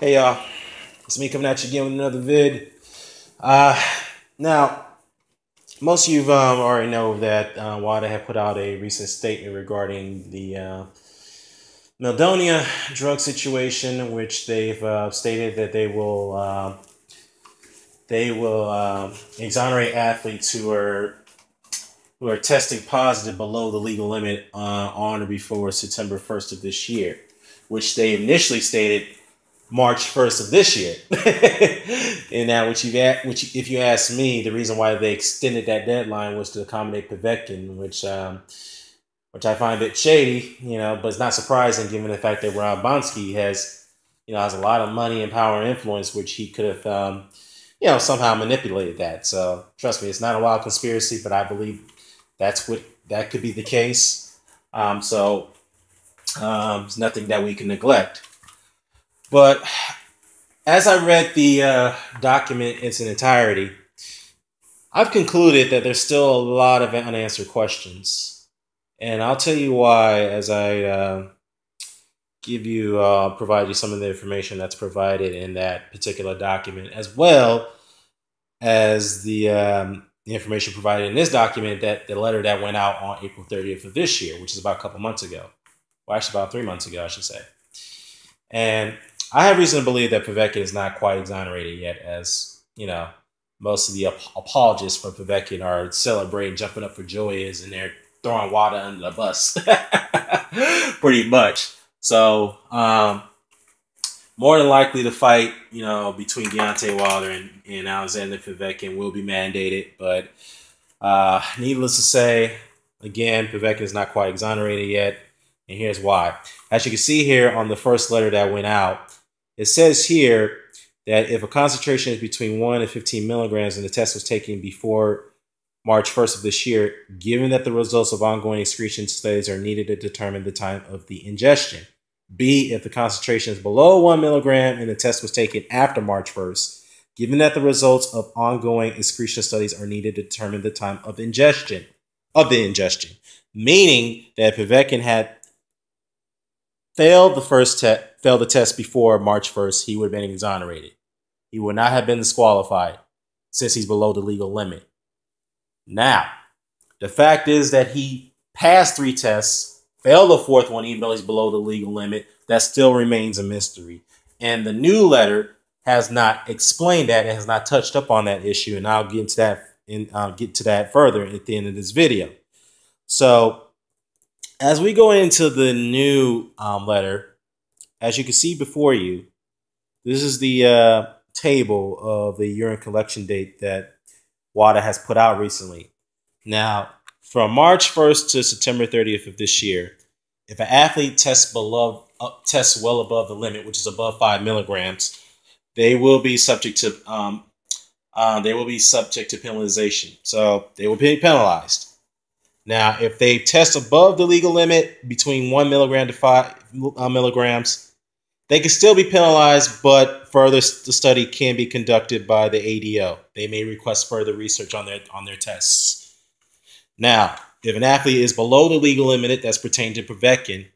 Hey y'all, it's me coming at you again with another vid. Uh, Now, most of you already know that WADA had put out a recent statement regarding the Meldonia drug situation, in which they've stated that they will exonerate athletes who are testing positive below the legal limit on or before September 1st of this year, which they initially stated March 1st of this year. And now, if you ask me, the reason why they extended that deadline was to accommodate Povetkin, which I find a bit shady, but it's not surprising given the fact that Rob Bonsky has a lot of money and power and influence, which he could have, somehow manipulated that. So trust me, it's not a wild conspiracy, but I believe that could be the case. It's nothing that we can neglect. But as I read the document in its entirety, I've concluded that there's still a lot of unanswered questions. And I'll tell you why as I provide you some of the information that's provided in that particular document, as well as the information provided in this document, that the letter that went out on April 30th of this year, which is about a couple months ago. Well, actually about 3 months ago, I should say. And I have reason to believe that Povetkin is not quite exonerated yet, as most of the apologists for Povetkin are celebrating, jumping up for joy, and they're throwing WADA under the bus, pretty much. So, more than likely, the fight, between Deontay Wilder and Alexander Povetkin will be mandated. But needless to say, again, Povetkin is not quite exonerated yet, and here's why. As you can see here on the first letter that went out, it says here that if a concentration is between 1 and 15 milligrams and the test was taken before March 1st of this year, given that the results of ongoing excretion studies are needed to determine the time of the ingestion. B, if the concentration is below 1 milligram and the test was taken after March 1st, given that the results of ongoing excretion studies are needed to determine the time of the ingestion. Meaning that Povetkin had failed the test before March 1st, he would have been exonerated. He would not have been disqualified since he's below the legal limit. Now, the fact is that he passed 3 tests, failed the 4th one, even though he's below the legal limit. That still remains a mystery. And the new letter has not explained that and has not touched up on that issue. And I'll get into that and I'll get to that further at the end of this video. So, as we go into the new letter, as you can see before you, this is the table of the urine collection date that WADA has put out recently. Now, from March 1st to September 30th of this year, if an athlete tests well above the limit, which is above 5 milligrams, they will be subject to penalization. So they will be penalized. Now, if they test above the legal limit between 1 milligram to 5 milligrams, they can still be penalized, but further the study can be conducted by the ADO. They may request further research on their tests. Now, if an athlete is below the legal limit that's pertaining to Povetkin,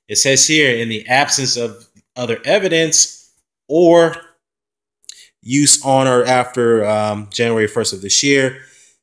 it says here, in the absence of other evidence or use on or after January 1st of this year,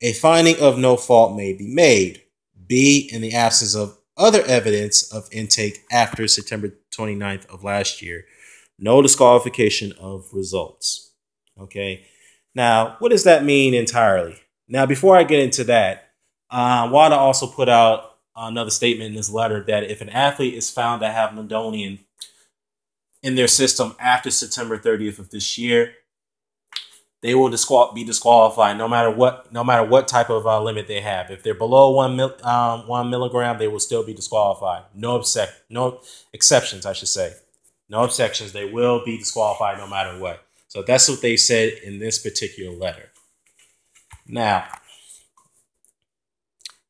a finding of no fault may be made. B, in the absence of other evidence of intake after September 29th of last year, no disqualification of results. Okay. Now, what does that mean entirely? Now, before I get into that, WADA also put out another statement in this letter that if an athlete is found to have Meldonian in their system after September 30th of this year, they will be disqualified no matter what type of limit they have. If they're below 1 milligram, they will still be disqualified. No exceptions, I should say. No exceptions. They will be disqualified no matter what. So that's what they said in this particular letter. Now,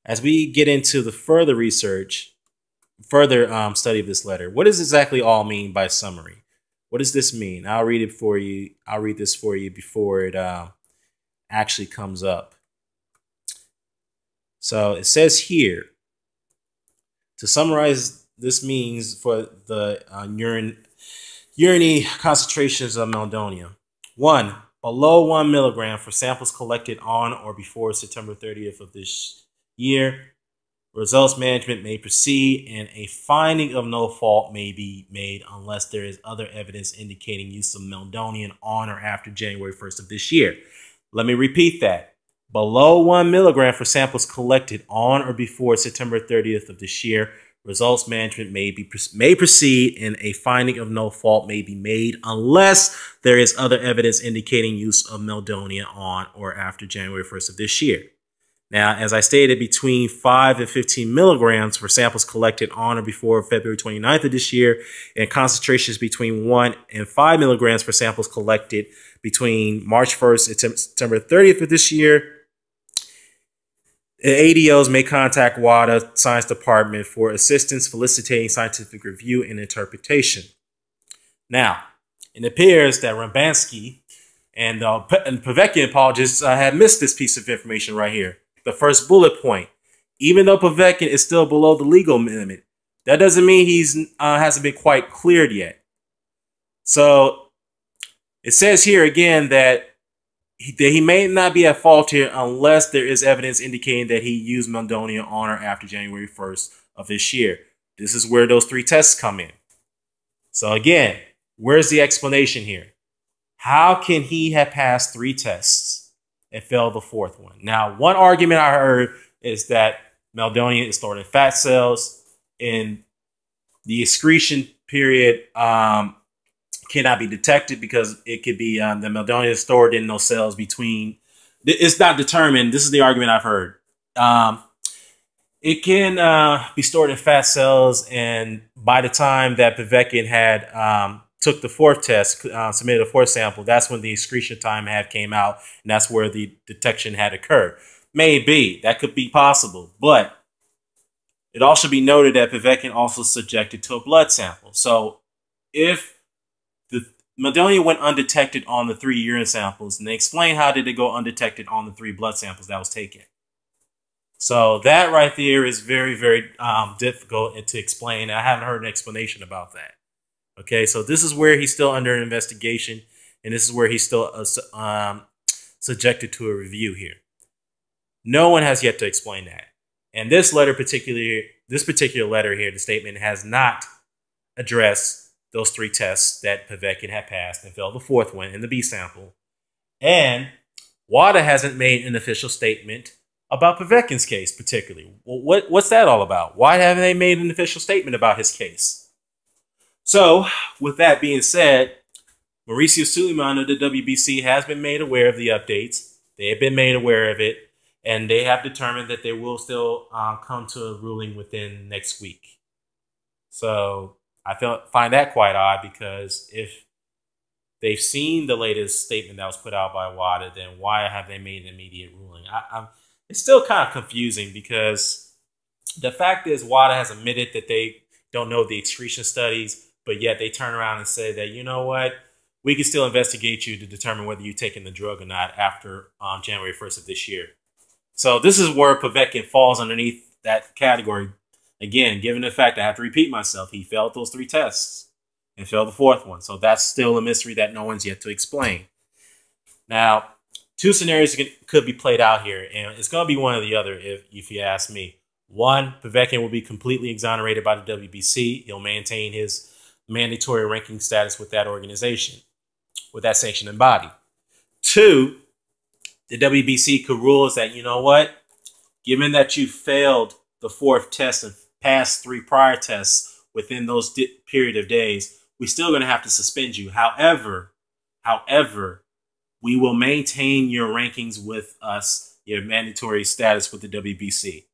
as we get into the further research, study of this letter, what does exactly all mean by summary? What does this mean? I'll read it for you. I'll read this for you before it actually comes up. So it says here, to summarize, this means for the urine urine concentrations of meldonium. 1. Below 1 milligram for samples collected on or before September 30th of this year. Results management may proceed, and a finding of no fault may be made unless there is other evidence indicating use of meldonium on or after January 1st of this year. Let me repeat that. Below 1 milligram for samples collected on or before September 30th of this year. Results management may proceed, and a finding of no fault may be made unless there is other evidence indicating use of meldonium on or after January 1st of this year. Now, as I stated, between 5 and 15 milligrams for samples collected on or before February 29th of this year, and concentrations between 1 and 5 milligrams for samples collected between March 1st and September 30th of this year. ADOs may contact WADA Science Department for assistance facilitating scientific review and interpretation. Now, it appears that Rambansky and Povetkin apologists had missed this piece of information right here. The first bullet point. Even though Povetkin is still below the legal limit, that doesn't mean he's hasn't been quite cleared yet. So it says here again that he may not be at fault here unless there is evidence indicating that he used meldonium on or after January 1st of this year. This is where those 3 tests come in. So again, where's the explanation here? How can he have passed 3 tests and failed the 4th one? Now, one argument I heard is that meldonium is stored in fat cells, and the excretion period cannot be detected because it could be the meldonium is stored in those cells between. It's not determined. This is the argument I've heard. It can be stored in fat cells, and by the time that Povetkin had took the 4th test, submitted a 4th sample, that's when the excretion time came out, and that's where the detection had occurred. Maybe that could be possible, but it also should be noted that Povetkin also subjected to a blood sample. So if the meldonium went undetected on the 3 urine samples, and they explain how did it go undetected on the 3 blood samples that was taken. So that right there is very, very difficult to explain. I haven't heard an explanation about that. Okay, so this is where he's still under investigation, and this is where he's still subjected to a review here. No one has yet to explain that. And this particular letter here, the statement, has not addressed those 3 tests that Povetkin had passed and failed the 4th one in the B sample. And WADA hasn't made an official statement about Povetkin's case particularly. Well, what's that all about? Why haven't they made an official statement about his case? So, with that being said, Mauricio Suleiman of the WBC has been made aware of the updates. They have been made aware of it, and they have determined that they will still come to a ruling within next week. So I find that quite odd, because if they've seen the latest statement that was put out by WADA, then why have they made an immediate ruling? It's still kind of confusing, because the fact is WADA has admitted that they don't know the excretion studies, but yet they turn around and say that, you know what, we can still investigate you to determine whether you've taken the drug or not after January 1st of this year. So this is where Povetkin falls underneath that category. Again, given the fact, I have to repeat myself, he failed those 3 tests and failed the 4th one. So that's still a mystery that no one's yet to explain. Now, 2 scenarios could be played out here, and it's going to be one or the other if you ask me. 1, Povetkin will be completely exonerated by the WBC. He'll maintain his mandatory ranking status with that organization, with that sanctioning body. 2, the WBC could rule is that, you know what, given that you failed the 4th test and passed 3 prior tests within those period of days, we're still going to have to suspend you. However, we will maintain your rankings with us, your mandatory status with the WBC.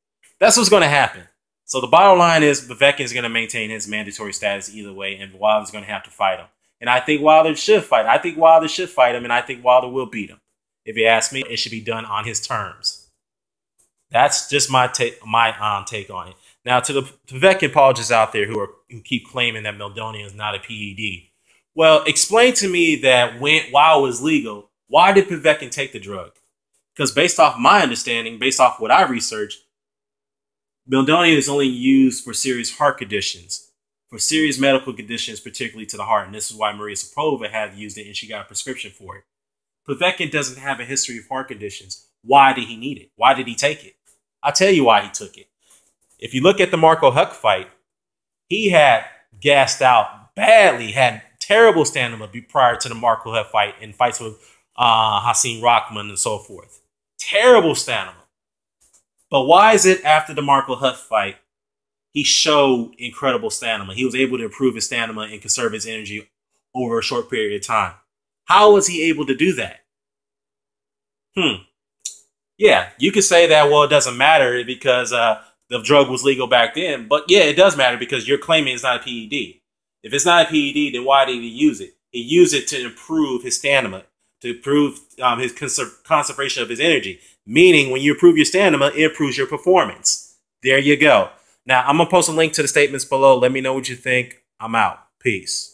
That's what's going to happen. So the bottom line is Povetkin is going to maintain his mandatory status either way, and Wilder's going to have to fight him. And I think Wilder should fight. I think Wilder should fight him, and I think Wilder will beat him. If you ask me, it should be done on his terms. That's just my take on it. Now, to the Povetkin apologists out there who keep claiming that meldonium is not a PED, well, explain to me that while it was legal, why did Povetkin take the drug? Because based off my understanding, based off what I researched, meldonium is only used for serious heart conditions. for serious medical conditions, particularly to the heart. And this is why Maria Sapova had used it and she got a prescription for it. Povetkin doesn't have a history of heart conditions. Why did he need it? Why did he take it? I'll tell you why he took it. If you look at the Marco Huck fight, he had gassed out badly, had terrible stamina prior to the Marco Huck fight in fights with Hasim Rahman and so forth. Terrible stamina. But why is it after the Marco Huck fight, he showed incredible stamina? He was able to improve his stamina and conserve his energy over a short period of time. How was he able to do that? Yeah, you could say that, well, it doesn't matter because the drug was legal back then. But yeah, it does matter because you're claiming it's not a PED. If it's not a PED, then why did he use it? He used it to improve his stamina, to improve his conservation of his energy. Meaning, when you improve your stamina, it improves your performance. There you go. Now, I'm going to post a link to the statements below. Let me know what you think. I'm out. Peace.